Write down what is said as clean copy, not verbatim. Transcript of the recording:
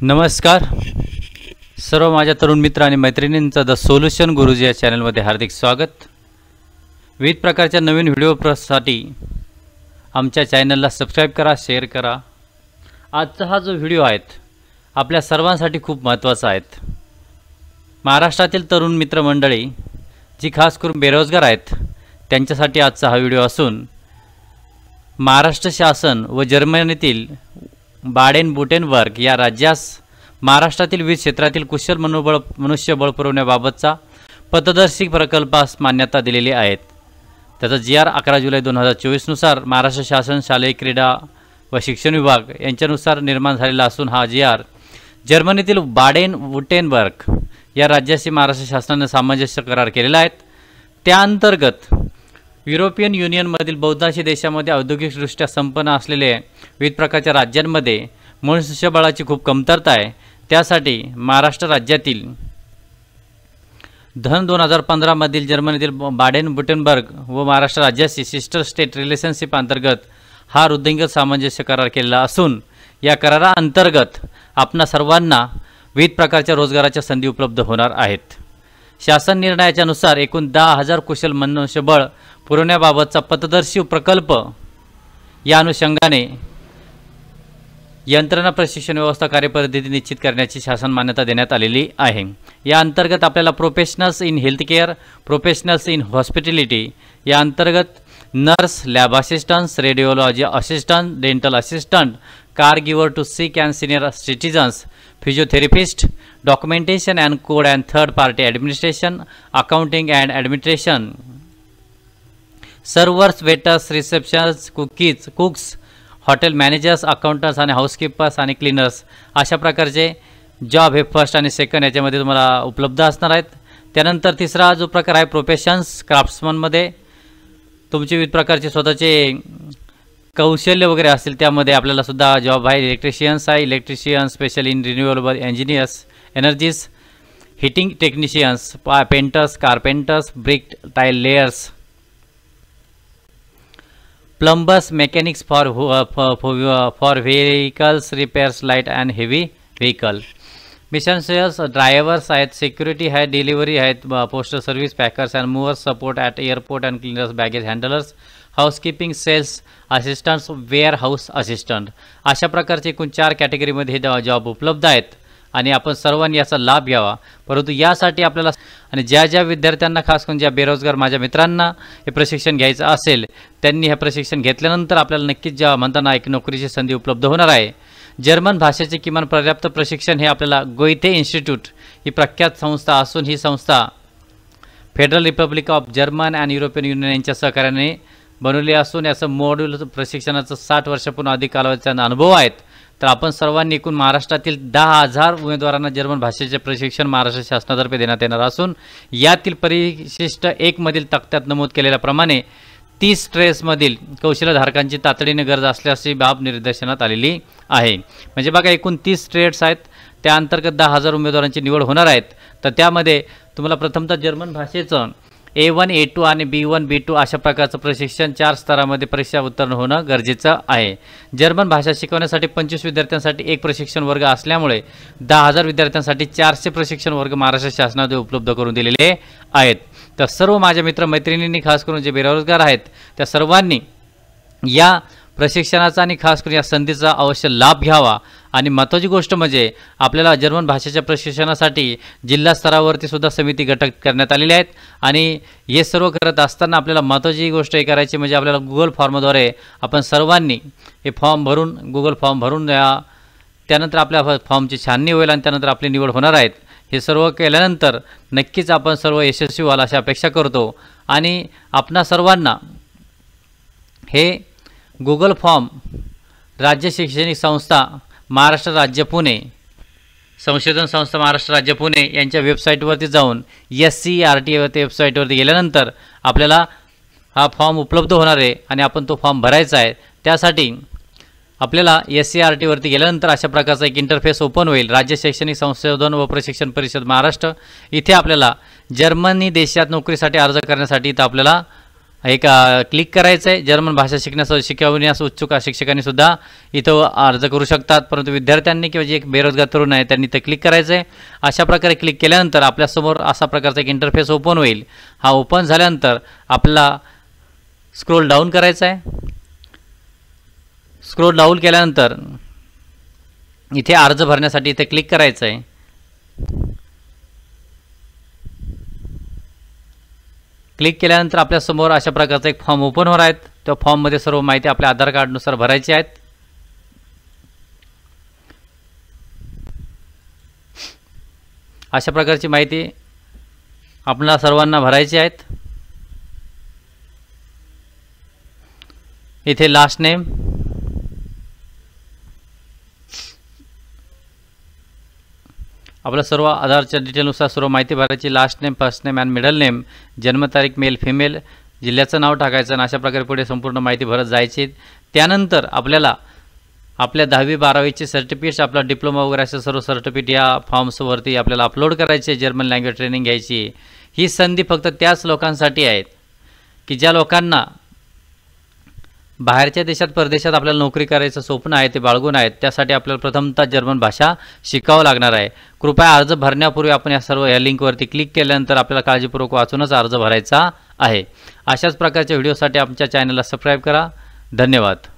नमस्कार सर्व माझ्या तरुण मित्र आणि मैत्रिणींचं द सोल्युशन गुरुजी या चॅनलमध्ये हार्दिक स्वागत। विविध प्रकारच्या नवीन व्हिडिओसाठी आमच्या चॅनलला सबस्क्राइब करा, शेअर करा। आजचा हा जो व्हिडिओ आहे आपल्या सर्वांसाठी खूप महत्त्वाचा आहे। महाराष्ट्रातील तरुण मित्रमंडळी जी खास करून बेरोजगार आहेत त्यांच्यासाठी आजचा हा व्हिडिओ असून महाराष्ट्र शासन व जर्मनीतील बाडेन-व्युर्टेंबर्ग या राज्यास महाराष्ट्रातील विविध क्षेत्रातील कुशल मनुष्यबळ पुरवण्याबाबतचा पथदर्शी प्रकल्पास मान्यता दिलेली आहे। त्याचा GR 11 जुलै 2024 नुसार महाराष्ट्र शासन शालेय क्रीडा व शिक्षण विभाग यांच्यानुसार निर्माण झालेला असून हा GR जर्मनीतील बाडेन-व्युर्टेंबर्ग या राज्याशी महाराष्ट्र शासनाने सामंजस्य करार केलेला आहे। त्या अंतर्गत युरोपियन युनियनमधील बहुतांश देशांमध्ये औद्योगिकदृष्ट्या संपन्न असलेल्या विविध प्रकारच्या राज्यांमध्ये मनुष्यबळाची खूप कमतरता आहे। त्यासाठी महाराष्ट्र राज्यातील 2015 मधील जर्मनीतील बाडेन-व्युर्टेंबर्ग व महाराष्ट्र राज्याशी सिस्टर स्टेट रिलेशनशिप अंतर्गत हा वृद्धिंगत सामंजस्य करार केलेला असून या कराराअंतर्गत आपणा सर्वांना विविध प्रकारच्या रोजगाराच्या संधी उपलब्ध होणार आहेत। शासन निर्णयाच्या नुसार एकूण 10,000 कुशल मनुष्यबळ पुरवण्याबाबतचा पथदर्शी प्रकल्प या अनुषंगाने यंत्रणा प्रशिक्षण व्यवस्था कार्यपद्धती निश्चित करण्याची शासन मान्यता देण्यात आलेली आहे। या अंतर्गत आपल्याला professionals in health care, professionals in hospitality या अंतर्गत nurse, lab assistants, radiology assistant, dental assistant, caregiver to sick and senior citizens, physiotherapist, documentation and code and third party administration, accounting and administration, servers, waiters, receptions, cooks, hotel managers, accountants आणि housekeepers आणि cleaners अशा प्रकारचे job हे first आणि second याच्यामध्ये तुम्हाला उपलब्ध असणार आहेत। त्यानंतर तिसरा जो प्रकार आहे प्रोफेशन्स, क्राफ्ट्समनमध्ये तुमचे विविध प्रकारचे स्वतःचे कौशल्य वगैरे असतील त्यामध्ये आपल्याला सुद्धा जॉब आहे। इलेक्ट्रिशियन्स आहे, electrician special in renewable engineers energies, heating technicians, painters, carpenters, brick tile layers, plumbers, mechanics for vehicles repairs light and heavy vehicle, mission sales drivers आहेत, सिक्युरिटी आहेत, डिलिव्हरी आहेत, postal service, packers and movers, support at airport and cleaners, baggage handlers, housekeeping, sales assistants, warehouse assistant अशा प्रकारचे एकूण 4 कॅटेगरीमध्ये हे job उपलब्ध आहेत आणि आपण सर्वांनी याचा लाभ घ्यावा। परंतु यासाठी आपल्याला आणि ज्या विद्यार्थ्यांना खास करून ज्या बेरोजगार माझ्या मित्रांना हे प्रशिक्षण घ्यायचं असेल त्यांनी हे प्रशिक्षण घेतल्यानंतर आपल्याला नक्कीच ज्या म्हणताना एक नोकरीची संधी उपलब्ध होणार आहे। जर्मन भाषेचे किमान पर्याप्त प्रशिक्षण हे आपल्याला गोइथे इन्स्टिट्यूट ही प्रख्यात संस्था असून ही संस्था फेडरल रिपब्लिक ऑफ जर्मन आणि युरोपियन युनियन यांच्या सहकार्याने बनवली असून याचं मॉड्यूल प्रशिक्षणाचं 60 वर्षांपूर्वी अधिक कालावधीचा अनुभव आहेत। तर आपण सर्वांनी एकूण महाराष्ट्रातील 10,000 उमेदवारांना जर्मन भाषेचे प्रशिक्षण महाराष्ट्र शासनातर्फे देण्यात येणार असून यातील परिशिष्ट 1 मधील तक्त्यात नमूद केलेल्याप्रमाणे 30 ट्रेड्समधील कौशल्यधारकांची तातडीने गरज असल्याची बाब निदर्शनात आलेली आहे। म्हणजे बघा एकूण 30 ट्रेड्स आहेत, त्या अंतर्गत 10,000 उमेदवारांची निवड होणार आहेत। तर त्यामध्ये तुम्हाला प्रथमतः जर्मन भाषेचं A1, A2 आणि B1, B2 अशा प्रकारचं प्रशिक्षण 4 स्तरामध्ये परीक्षा उत्तीर्ण होणं गरजेचं आहे। जर्मन भाषा शिकवण्यासाठी 25 विद्यार्थ्यांसाठी एक प्रशिक्षण वर्ग असल्यामुळे 10,000 विद्यार्थ्यांसाठी 400 प्रशिक्षण वर्ग महाराष्ट्र शासनाने उपलब्ध करून दिलेले आहेत। तर सर्व माझ्या मित्र मैत्रिणींनी खास करून जे बेरोजगार आहेत त्या सर्वांनी या प्रशिक्षणाचा आणि खास करून या संधीचा अवश्य लाभ घ्यावा। आणि महत्त्वाची गोष्ट म्हणजे आपल्याला जर्मन भाषेच्या प्रशिक्षणासाठी जिल्हा स्तरावरती सुद्धा समिती गट करण्यात आलेले आहेत आणि हे सर्व करत असताना आपल्याला महत्त्वाची गोष्ट हे करायची म्हणजे आपल्याला गुगल फॉर्मद्वारे आपण सर्वांनी हे फॉर्म भरून गुगल फॉर्म भरून त्यानंतर आपल्या फॉर्मची छाननी होईल आणि त्यानंतर आपली निवड होणार आहेत। हे सर्व केल्यानंतर नक्कीच आपण सर्व यशस्वी व्हाल अशी अपेक्षा करतो आणि आपणा सर्वांना हे गुगल फॉर्म राज्य शैक्षणिक संस्था महाराष्ट्र राज्य पुणे, संशोधन संस्था महाराष्ट्र राज्य पुणे यांच्या वेबसाईटवरती जाऊन SCERT वेबसाईटवरती गेल्यानंतर आपल्याला हा फॉर्म उपलब्ध होणार आहे आणि आपण तो फॉर्म भरायचा आहे। त्यासाठी आपल्याला SCERT वरती गेल्यानंतर अशा प्रकारचा एक इंटरफेस ओपन होईल। राज्य शैक्षणिक संशोधन व प्रशिक्षण परिषद महाराष्ट्र इथे आपल्याला जर्मनी देशात नोकरीसाठी अर्ज करण्यासाठी इथं आपल्याला एक क्लिक करायचं आहे. जर्मन भाषा शिकवण्यास उत्सुक शिक्षकांनी सुद्धा इथं अर्ज करू शकतात, परंतु विद्यार्थ्यांनी किंवा जे एक बेरोजगार तरुण आहे त्यांनी ते क्लिक करायचं आहे. अशा प्रकारे क्लिक केल्यानंतर आपल्यासमोर असा प्रकारचा एक इंटरफेस ओपन होईल. हा ओपन झाल्यानंतर आपल्याला स्क्रोल डाऊन करायचा आहे. स्क्रोल डाऊन केल्यानंतर इथे अर्ज भरण्यासाठी इथे क्लिक करायचं आहे. क्लिक केल्यानंतर आपल्यासमोर अशा प्रकारचा एक फॉर्म ओपन होणार आहेत. त्या फॉर्ममध्ये सर्व माहिती आपल्या आधार कार्डनुसार भरायची आहेत. अशा प्रकारची माहिती आपल्याला सर्वांना भरायची आहेत. इथे लास्ट नेम, आपलं सर्व आधारच्या डिटेलनुसार सर्व माहिती भरायची. Last name, first name and middle name, जन्मतारीख मेल फिमेल, जिल्ह्याचं नाव टाकायचं आणि अशा प्रकारे पुढे संपूर्ण माहिती भरत जायची. त्यानंतर आपल्याला आपल्या 10वी 12वीचे सर्टिफिकेट्स, आपला डिप्लोमा वगैरे असे सर्व सर्टिफिकेट या फॉर्म्सवरती आपल्याला अपलोड करायचे. जर्मन लँग्वेज ट्रेनिंग घ्यायची. ही संधी फक्त त्याच लोकांसाठी आहेत की ज्या लोकांना बाहेरच्या देशात परदेशात आपल्याला नोकरी करायचं स्वप्न आहे ते बाळगून आहेत. त्यासाठी आपल्याला प्रथमतः जर्मन भाषा शिकावं लागणार आहे. कृपया अर्ज भरण्यापूर्वी आपण या लिंकवरती क्लिक केल्यानंतर आपल्याला काळजीपूर्वक वाचूनच अर्ज भरायचा आहे. अशाच प्रकारच्या व्हिडिओसाठी आमच्या चॅनलला सबस्क्राईब करा. धन्यवाद.